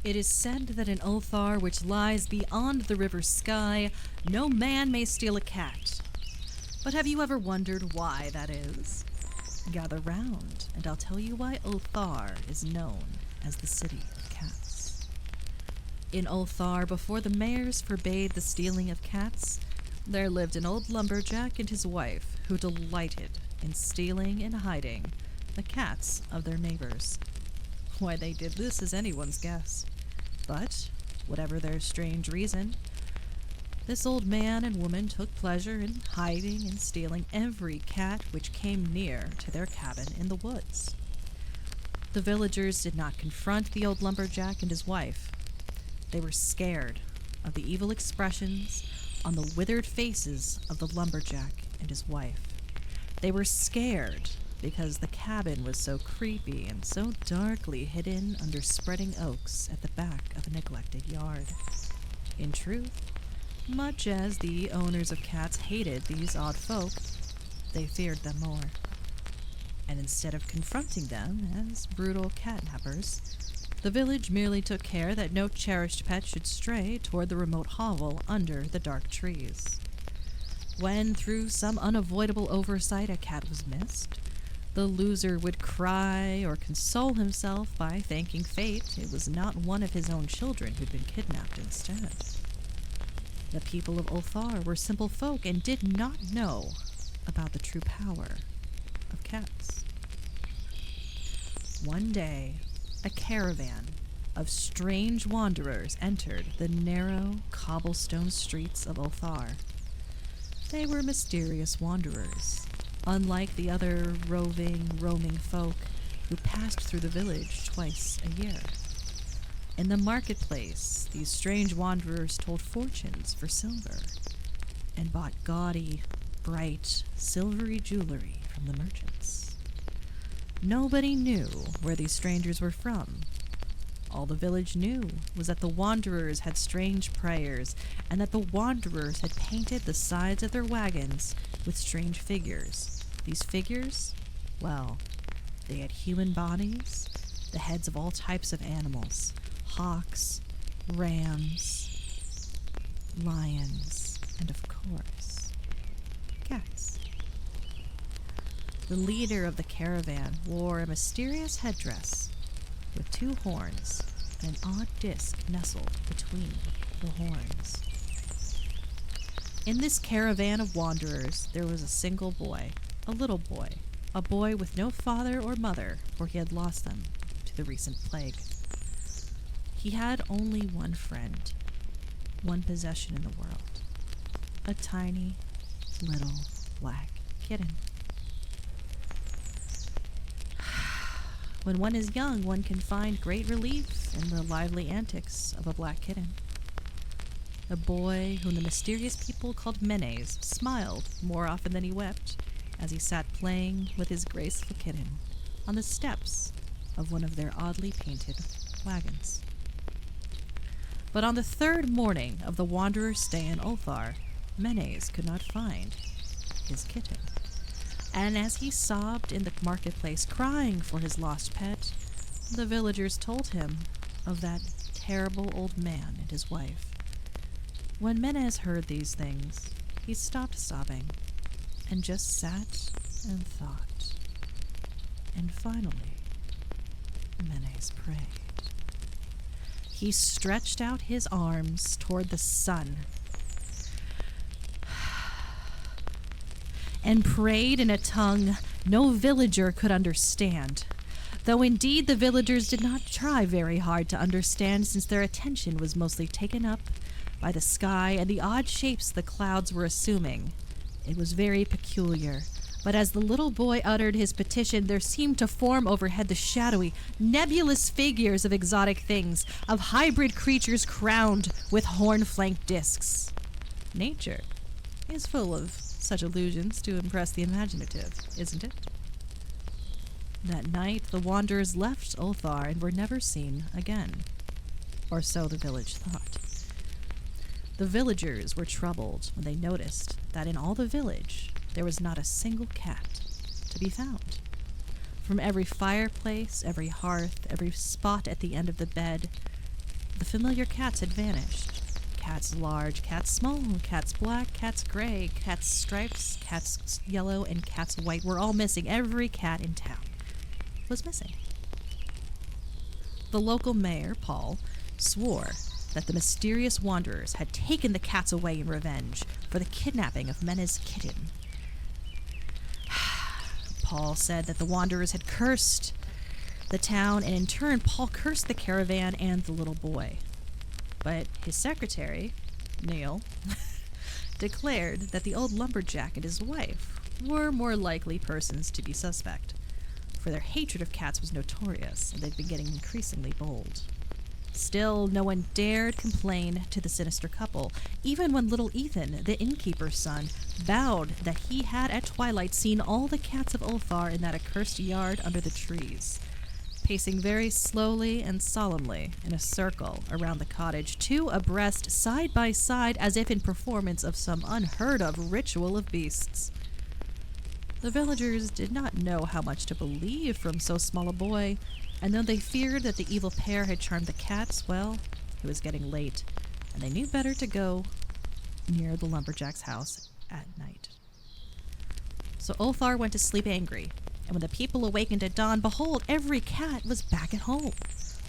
It is said that in Ulthar, which lies beyond the river's sky, no man may steal a cat. But have you ever wondered why that is? Gather round, and I'll tell you why Ulthar is known as the City of Cats. In Ulthar, before the mayors forbade the stealing of cats, there lived an old lumberjack and his wife who delighted in stealing and hiding the cats of their neighbors. Why they did this is anyone's guess. But, whatever their strange reason, this old man and woman took pleasure in hiding and stealing every cat which came near to their cabin in the woods. The villagers did not confront the old lumberjack and his wife. They were scared of the evil expressions on the withered faces of the lumberjack and his wife. They were scared because the cabin was so creepy and so darkly hidden under spreading oaks at the back of a neglected yard. In truth, much as the owners of cats hated these odd folk, they feared them more. And instead of confronting them as brutal catnappers, the village merely took care that no cherished pet should stray toward the remote hovel under the dark trees. When, through some unavoidable oversight, a cat was missed, the loser would cry or console himself by thanking fate it was not one of his own children who'd been kidnapped instead. The people of Ulthar were simple folk and did not know about the true power of cats. One day, a caravan of strange wanderers entered the narrow cobblestone streets of Ulthar. They were mysterious wanderers, unlike the other roaming folk who passed through the village twice a year. In the marketplace, these strange wanderers told fortunes for silver and bought gaudy, bright, silvery jewelry from the merchants. Nobody knew where these strangers were from. All the village knew was that the wanderers had strange prayers, and that the wanderers had painted the sides of their wagons with strange figures. These figures, well, they had human bodies, the heads of all types of animals, hawks, rams, lions, and of course, cats. The leader of the caravan wore a mysterious headdress with two horns and an odd disc nestled between the horns. In this caravan of wanderers, there was a single boy, a little boy, a boy with no father or mother, for he had lost them to the recent plague. He had only one friend, one possession in the world, a tiny, little, black kitten. When one is young, one can find great relief in the lively antics of a black kitten. A boy whom the mysterious people called Menes smiled more often than he wept as he sat playing with his graceful kitten on the steps of one of their oddly painted wagons. But on the third morning of the wanderer's stay in Ulthar, Menes could not find his kitten. And as he sobbed in the marketplace, crying for his lost pet, the villagers told him of that terrible old man and his wife. When Menes heard these things, he stopped sobbing and just sat and thought. And finally, Menes prayed. He stretched out his arms toward the sun and prayed in a tongue no villager could understand, though indeed the villagers did not try very hard to understand, since their attention was mostly taken up by the sky and the odd shapes the clouds were assuming. It was very peculiar, but as the little boy uttered his petition, there seemed to form overhead the shadowy, nebulous figures of exotic things, of hybrid creatures crowned with horn-flanked discs. Nature is full of such illusions to impress the imaginative, isn't it? That night, the wanderers left Ulthar and were never seen again, or so the village thought. The villagers were troubled when they noticed that in all the village there was not a single cat to be found. From every fireplace, every hearth, every spot at the end of the bed, The familiar cats had vanished. Cats large, cats small, cats black, cats gray, cats stripes, cats yellow, and cats white were all missing. Every cat in town was missing. The local mayor, Paul, swore that the mysterious wanderers had taken the cats away in revenge for the kidnapping of Mena's kitten. Paul said that the wanderers had cursed the town, and in turn, Paul cursed the caravan and the little boy. But his secretary, Neil, declared that the old lumberjack and his wife were more likely persons to be suspect, for their hatred of cats was notorious, and they'd been getting increasingly bold. Still, no one dared complain to the sinister couple, even when little Ethan, the innkeeper's son, vowed that he had at twilight seen all the cats of Ulthar in that accursed yard under the trees, pacing very slowly and solemnly in a circle around the cottage, two abreast, side by side, as if in performance of some unheard-of ritual of beasts. The villagers did not know how much to believe from so small a boy, and though they feared that the evil pair had charmed the cats, well, it was getting late, and they knew better to go near the lumberjack's house at night. So Ulthar went to sleep angry, and when the people awakened at dawn, behold, every cat was back at home.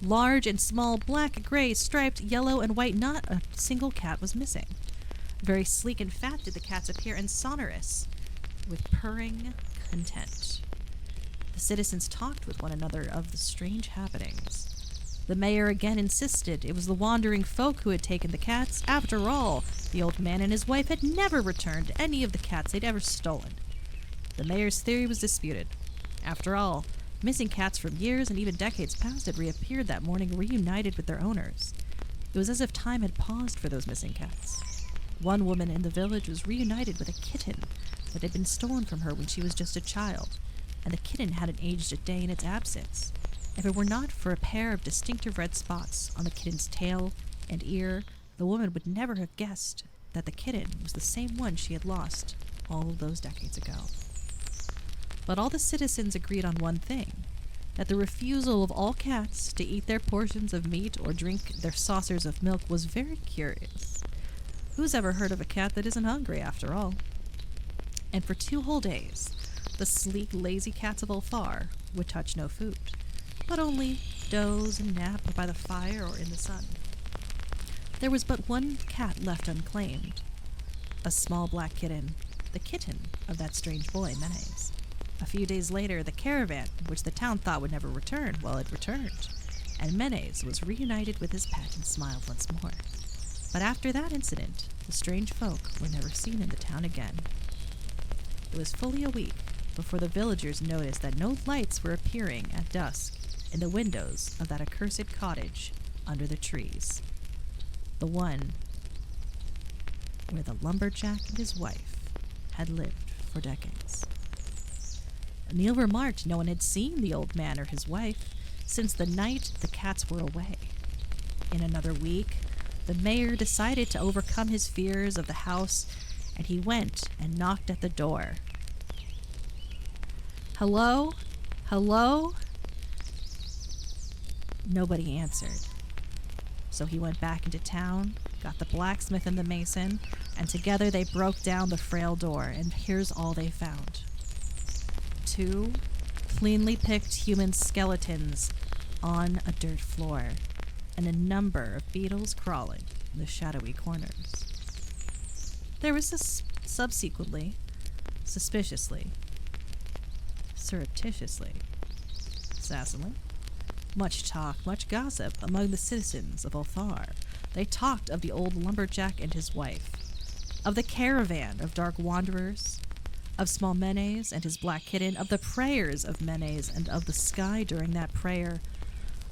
Large and small, black, gray, striped, yellow, and white, not a single cat was missing. Very sleek and fat did the cats appear, and sonorous, with purring content. The citizens talked with one another of the strange happenings. The mayor again insisted it was the wandering folk who had taken the cats. After all, the old man and his wife had never returned any of the cats they'd ever stolen. The mayor's theory was disputed. After all, missing cats from years and even decades past had reappeared that morning, reunited with their owners. It was as if time had paused for those missing cats. One woman in the village was reunited with a kitten that had been stolen from her when she was just a child, and the kitten hadn't aged a day in its absence. If it were not for a pair of distinctive red spots on the kitten's tail and ear, the woman would never have guessed that the kitten was the same one she had lost all of those decades ago. But all the citizens agreed on one thing, that the refusal of all cats to eat their portions of meat or drink their saucers of milk was very curious. Who's ever heard of a cat that isn't hungry, after all? And for 2 whole days, the sleek, lazy cats of Ulthar would touch no food, but only doze and nap by the fire or in the sun. There was but one cat left unclaimed, a small black kitten, the kitten of that strange boy, Menes. A few days later, the caravan, which the town thought would never return, well, it returned, and Menes was reunited with his pet and smiled once more. But after that incident, the strange folk were never seen in the town again. It was fully a week before the villagers noticed that no lights were appearing at dusk in the windows of that accursed cottage under the trees, the one where the lumberjack and his wife had lived for decades. Neil remarked no one had seen the old man or his wife since the night the cats were away. In another week, the mayor decided to overcome his fears of the house, and he went and knocked at the door. Hello? Hello? Nobody answered. So he went back into town, got the blacksmith and the mason, and together they broke down the frail door, and here's all they found. 2 cleanly picked human skeletons on a dirt floor, and a number of beetles crawling in the shadowy corners. There was subsequently, suspiciously, surreptitiously, sassily, much talk, much gossip among the citizens of Ulthar. They talked of the old lumberjack and his wife, of the caravan of dark wanderers, of small Menes and his black kitten, of the prayers of Menes and of the sky during that prayer,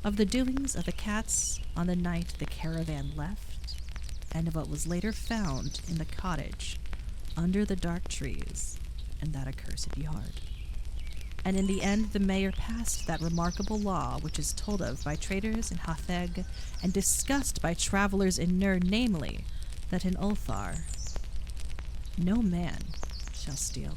of the doings of the cats on the night the caravan left, and of what was later found in the cottage under the dark trees in that accursed yard. And in the end, the mayor passed that remarkable law which is told of by traders in Hatheg and discussed by travelers in Nur, namely, that in Ulthar no man shall steal.